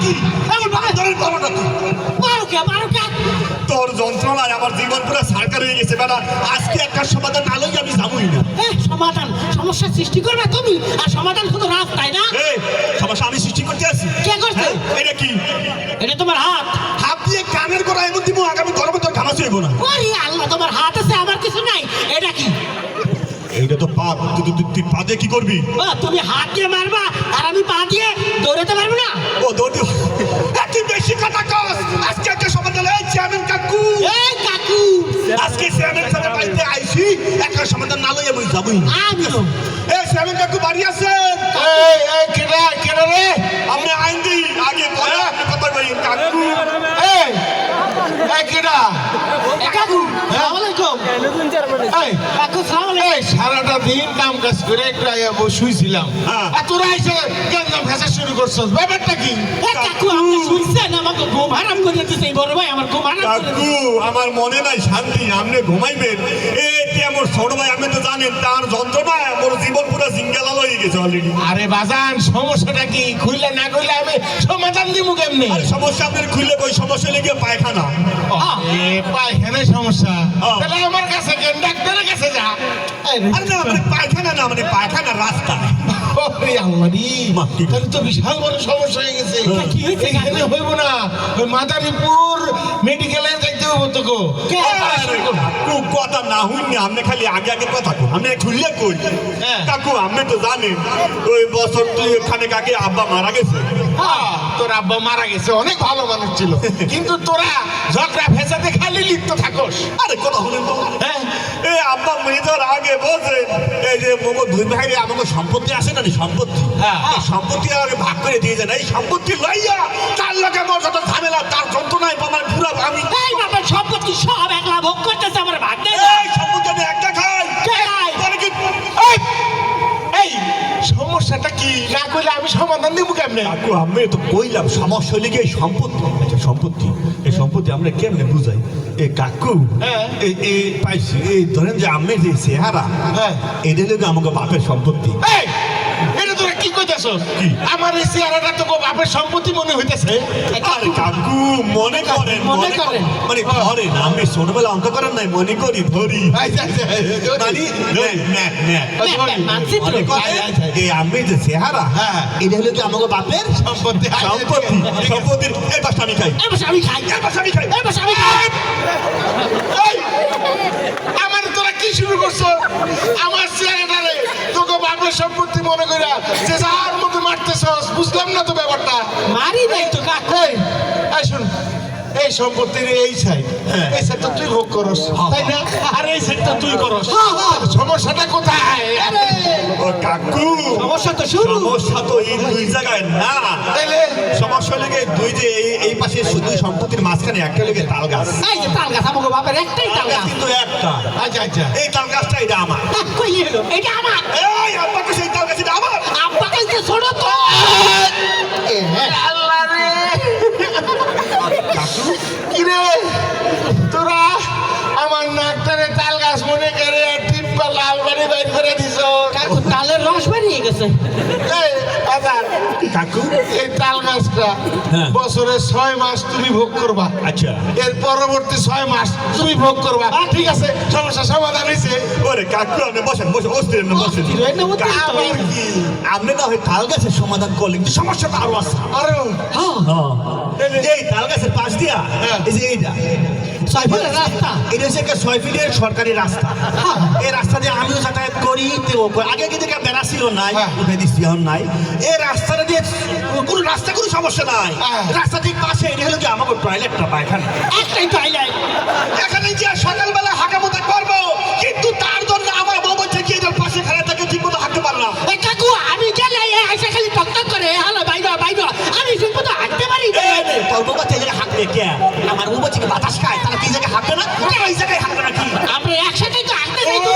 কি এমন ভাবে ধরে করোটা তুই মারো কে তোর যন্ত্রণায় আমার জীবন পুরো সারকার হয়ে গেছে বেটা আজকে একটা সমাধান না লই আমি যাবই না সমাধান সমস্যা সৃষ্টি করবে তুমি আর সমাধান শুধু রাস্তায় না এই সমস্যা আমি সৃষ্টি করতে আসি কে করছে এটা কি এটা তোমার হাত হাত দিয়ে কানের গোড়া এমন দিব আগামী গরমে তোর ঘামাচি হইব না ওরে আল্লাহ তোমার হাত আছে আমার কিছু নাই এটা কি এইটা তো পা তুই পা দিয়ে কি করবি তুমি হাত দিয়ে মারবা আর আমি পা দিয়ে দৌড়াতে পারবো না ও দৌড়ি তুই বেশি কথা কস আজকে একটা সমাধান এই চেয়ারম্যান কাকু এই কাকু আজকে চেয়ারম্যান সাহেবের বাড়িতে আইছি একটা সমাধান না লই আমি যাবই আমিও এই চেয়ারম্যান কাকু বাড়ি আছেন এই কেডা রে আমি আইন দিই আগে পরে আপনি কথা কই কাকু এই কেডা কাকু আসসালামু আলাইকুম এই কাকু আসসালামু আলাইকুম এই সারাটা দিন কাম কাজ করে একটা শুইছিলাম হ্যাঁ। আর তোরা এসে গেঞ্জাম ফেসা শুরু করছস ব্যাপারটা কি কাকু আপনি শুনছেন আমাকে ঘুম হারাম করে দিতেছে এই বড় ভাই আমার ঘুম হারাম করে দিতেছে। কাকু আমার মনে নাই শান্তি আপনি ঘুমাইবেন এতে আমার ছোট ভাই আপনি তো জানেন তার যন্ত্রণা আমার জীবন পুরো জিঙ্গালাল হয়ে গেছে অলরেডি আরে বাজান সমস্যাটা কি খুইলে না কইলে আমি সমাধান দিব কেমনে আর সমস্যা আপনার খুললে কই সমস্যা লেগে পায়খানা এ পায়খানায় সমস্যা হ্যাঁ। তাহলে আমার কাছে কেন ডাক্তারের কাছে যা আরে না মানে পায়খানা না মানে পায়খানা রাস্তা ওরে আল্লাহ রে মা, কি? তাহলে তো বিশাল বড় সমস্যা হয়ে গেছে কি হয়েছে? এখানে হইব না ওই মাদারীপুর মেডিকেলে যাইতে হইব তো গো আরে কাকু কথা না হইনি আপনি খালি আগে আগে কথা কই আপনি খুললে কই হ্যাঁ। কাকু আপনি তো জানেন ওই বছর তুই ওখানে কাকে আব্বা মারা গেছে হ্যাঁ, তোর আব্বা মারা গেছে অনেক ভালো মানুষ ছিল কিন্তু তোরা ঝগড়া ফেসাতে খালি লিপ্ত থাকস আরে কথা শুনেন তো হ্যাঁ এই আব্বা মৃতর আগে বলছে এই যে মগো দুই ভাই আমাকে সম্পত্তি আছে না সম্পত্তি হ্যাঁ। এই সম্পত্তি আগে ভাগ করে দিয়ে যান এই সম্পত্তি লইয়া তার লোকে আমার যত ঝামেলা তার যন্ত্রণায় আমার পুরো আমি এই বাবা সম্পত্তি সব একলা ভোগ করতেছে আমার ভাগ নেই এই সম্পত্তি আমি একটা খাই কে খায়? পরে কি এই, এই সমস্যাটা কি না কইলে আমি সমাধান দিব কেমনে কাকু আমি তো কইলাম সমস্যা লেগে এই সম্পত্তি আচ্ছা সম্পত্তি এই সম্পত্তি আমরা কেমনে বুঝাই এ কাকু হ্যাঁ। এই পাইছি এই ধরেন যে আমি যে চেহারা হ্যাঁ। এটা লেগে আমাকে বাপের সম্পত্তি এই এটা তোরা কি কইতাছস কি? আমার এই চেহারাটা তো বাপের সম্পত্তি মনে হইতেছে আরে কাকু মনে করেন মনে করেন। মানে ধরেন আমি ছোটবেলা অঙ্ক করেন নাই মনে করি ধরি আচ্ছা, আচ্ছা, মানে মানছি তো। মনে করেন এই আমি যে চেহারা হ্যাঁ। এটা হলো কি আমাকে বাপের সম্পত্তি সম্পত্তি সম্পত্তির এই পাশটা আমি খাই এই বসে আমি খাই এই পাশটা আমি খাই এই বসে আমি খাই এই, আমার তোরা কি শুরু করছো আমার চেহারাটারে তোকে বাপের সম্পত্তি মনে কইরা যে যার মতো মারতেছস বুঝলাম না তো ব্যাপারটা মারি নাই তো কাকু এই এই শোন এই সম্পত্তির এই সাইড এই সাইডটা তুই ভোগ করস তাই না আর এই সাইডটা তুই করস সমস্যাটা কোথায় ও কাকু সমস্যা তো শুরু সমস্যা তো এই দুই জায়গায় না তাইলে সমস্যা লেগে দুই যে এই পাশে শুধু সম্পত্তির মাঝখানে একটা লেগে তাল গাছ এই যে তাল গাছ আমাকে বাপের একটাই তাল গাছ কিন্তু একটা আচ্ছা আচ্ছা এই তাল গাছটা এটা আমার কই এলো এটা আমার এই আব্বাকে সেই তাল গাছ এটা আমার আব্বা কাছে ছোট তো আল্লাহ রে কাকু কি রে তোরা আমার নাকটারে তাল গাছ মনে করে টিপ্পা লাল বাড়ি বাইর করে দিছ কাকু তালের রস বেরিয়ে গেছে এই আদার কাকু এই তাল গাছটা হ্যাঁ। বছরে 6 মাস তুমি ভোগ করবা আচ্ছা এর পরবর্তী 6 মাস তুমি ভোগ করবা ঠিক আছে সমস্যা সমাধান হয়েছে ওরে কাকু আপনি বসেন বসে বসতেন না বসেন অস্থির হয়ে না হতে তো। আবার কি আপনি না হয় তাল গাছের সমাধান করলেন কিন্তু সমস্যাটা আরো আছে আরে এই তাল গাছের পাশ দিয়া এই যে এইটা 6 ফুটের রাস্তা এটা হচ্ছে একটা 6 ফিটের সরকারি রাস্তা এই রাস্তা দিয়ে আমিও যাতায়াত করি আগে কিন্তু বেড়া ছিল নাই হ্যাঁ। উঠে দিচ্ছি এখন নাই এই রাস্তাটা দিয়ে কোনো রাস্তা কোনো সমস্যা নাই হ্যাঁ। রাস্তা ঠিক পাশে এটা হলো কি আমাকে টয়লেটটা পায়খানা একটাই টয়লেট এখানে যে সকালবেলা হাঁটামোটা করবো কিন্তু তার জন্য আমার বউ বলছে কি এটার পাশে খেলা থেকে ঠিক মতো হাঁটতে পারলাম এই কাকু আমি গেলে এসে খালি টকটক করে হ্যালো বাইরে বাইরে আমি ঠিক মতো হাঁটতে পারি না। তোর বউ বাচ্চা জায়গায় হাঁটবে কে আমার বউ বাচ্চা কি বাতাস খায় তারা কি জায়গায় হাঁটবে না ওই জায়গায় হাঁটবে না কি আমরা একসাথে তো হাঁটতে যাই তো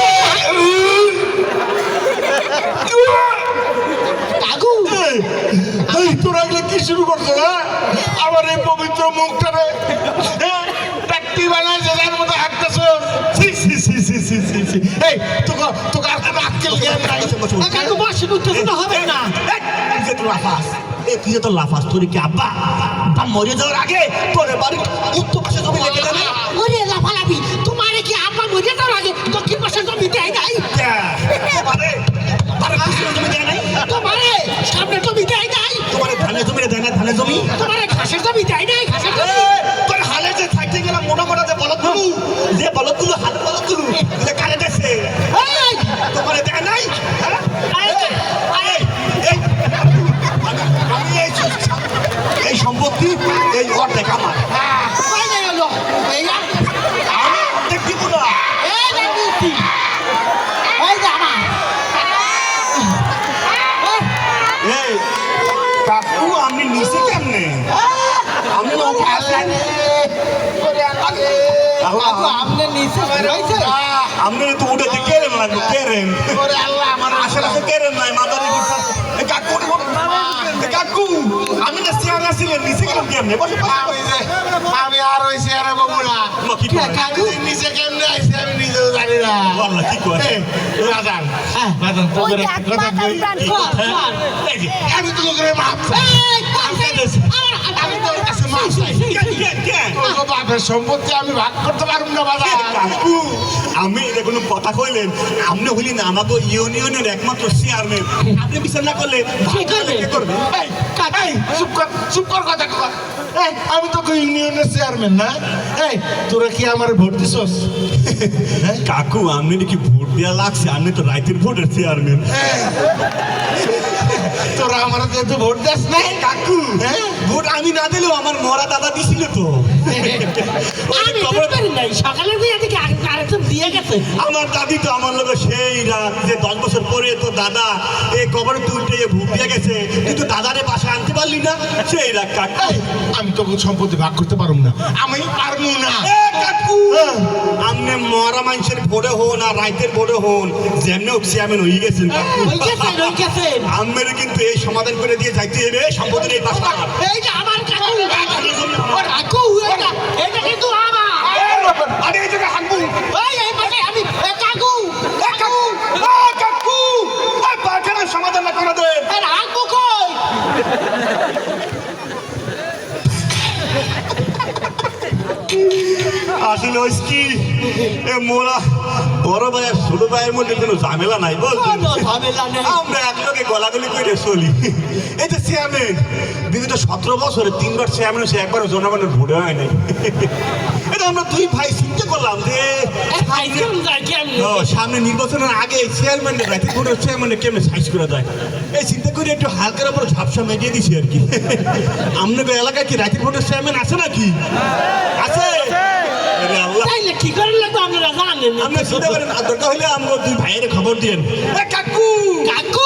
কাকু এই তোরা এগুলো কি শুরু করছো না আমার এই পবিত্র মুখটারে টাট্টি বানায় যে যার মতো হাঁটতেছ এই তোকে তোকে আর কোনো আক্কেল জ্ঞান নাই কাকু বসে উঠতে তো হবে না তুই যে তোর লাফাস তোর কি আব্বা আব্বা মরে যাওয়ার আগে তোর বাড়ি উত্তর পাশে জমি লেগে যাবে ওরে লাফালাফি তোমার কি আব্বা মরে যাওয়ার আগে দক্ষিণ পাশে জমি দেয় নাই তোমারে তার পিছনে জমি দেয় নাই তোমারে সামনে জমি দেয় নাই তোমারে ধানের জমি দেয় না ধানের জমি তোমারে ঘাসের জমি দেয় নাই ঘাসের জমি তোর হালে যে থাকতে গেলাম মোটা মোটা যে বলদগুলো হাত বলদগুলো যে কানে দেখছে এই তোমারে দেয় নাই হ্যাঁ? আমি এই সম্পত্তি এই অর্ধেক আমার কই গেল এই আমি অর্ধেক দিব না এই রাজনীতি এই যে আমার এই কাকু আপনি নিচে কেমনে আমি না উপরে আছেন বাবু আমনে নিচে রইছে আপনি তো উঠে কেরেন লাগবে কেরেন ওরে আল্লাহ আমার আশেপাশে কেরেন নাই মাদারি কাকু কাকু আমি না চেয়ার আসছিলেন নিচে গেলাম কেমনে বসে আমি আর ওই চেয়ারে বলবো না কি কাকু নিচে কেমনে আইসি আমি নিজেও জানি না বললা কি কয় রাজান রাজান তোদের একটা কথা কই এই যে আমি তো লোকের মাপ চাই আমি তোর কাছে মাপ চাই তোর বাপের সম্পত্তি আমি ভাগ করতে পারবো না বাজার কাকু আমি এটা কোনো কথা কইলেন আপনি হইলেন আমাকে ইউনিয়নের একমাত্র চেয়ারম্যান আপনি বিচার না করলে কে করবে এই, চুপ কর কথা কর এই, আমি তো ইউনিয়নের চেয়ারম্যান না এই তোরা কি আমার ভোট দিছস কাকু আপনি নাকি ভোট দেওয়া লাগছে আপনি তো রাইতের ভোটের চেয়ারম্যান তোরা আমার তো ভোট দিস না কাকু ভোট আমি না দিলেও আমার মরা দাদা দিছিল তো আমি পারি নাই সকালে দিয়ে দেখি আরেকজন দিয়ে গেছে আমার দাদি তো আমার লোক সেই রাত যে 10 বছর পরে তো দাদা এই কবরে তুলতে ভোট দিয়ে গেছে কিন্তু দাদারে বাসা আনতে পারলি না সেই রাত কাকু আমি তো সম্পত্তি ভাগ করতে পারবো না আমি পারবো না কাকু আপনি মরা মানুষের ভোটে হন আর রাইতের ভোটে হন যেমনি চেয়ারম্যান হয়ে গেছেন কাকু রইছে আমের কিন্তু এই সমাধান করে দিয়ে যাইতে হবে সম্পত্তির এই পাশটা এই যে আমার কাকু ওর কাকু এটা কিন্তু আমার আরে এই জায়গায় হাঁকবো এই পাশে আমি কাকু কাকু কাকু পাখানার সমাধান না করে দেন এর হাঁকবো কই আসলে ওই কি এ মোরা বড় ভাই আর ছোট ভাইয়ের মধ্যে কোনো ঝামেলা নাই বলতো কোনো ঝামেলা নেই আমরা এক লোকে গলাগলি করে চলি এই যে চেয়ারম্যান বিগত 17 বছরে 3বার চেয়ারম্যান সে একবারও জনগণের ভোটে হয় নাই এটা আমরা দুই ভাই চিন্তা করলাম যে সামনে নির্বাচনের আগে চেয়ারম্যানের রাইতে ভোটের চেয়ারম্যানের কেমনে সাইজ করে দেয় এই চিন্তা করে একটু হালকার উপর ঝাপসা মেটিয়ে দিছি আর কি আপনাদের এলাকায় কি রাইতে ভোটের চেয়ারম্যান আছে নাকি আছে আরে আল্লাহ তাইলে কি করে লাগবে আপনারা জানেন আমরা চিন্তা করেন দরকার হলে আমরা দুই ভাইয়ের খবর দিয়েন কাকু কাকু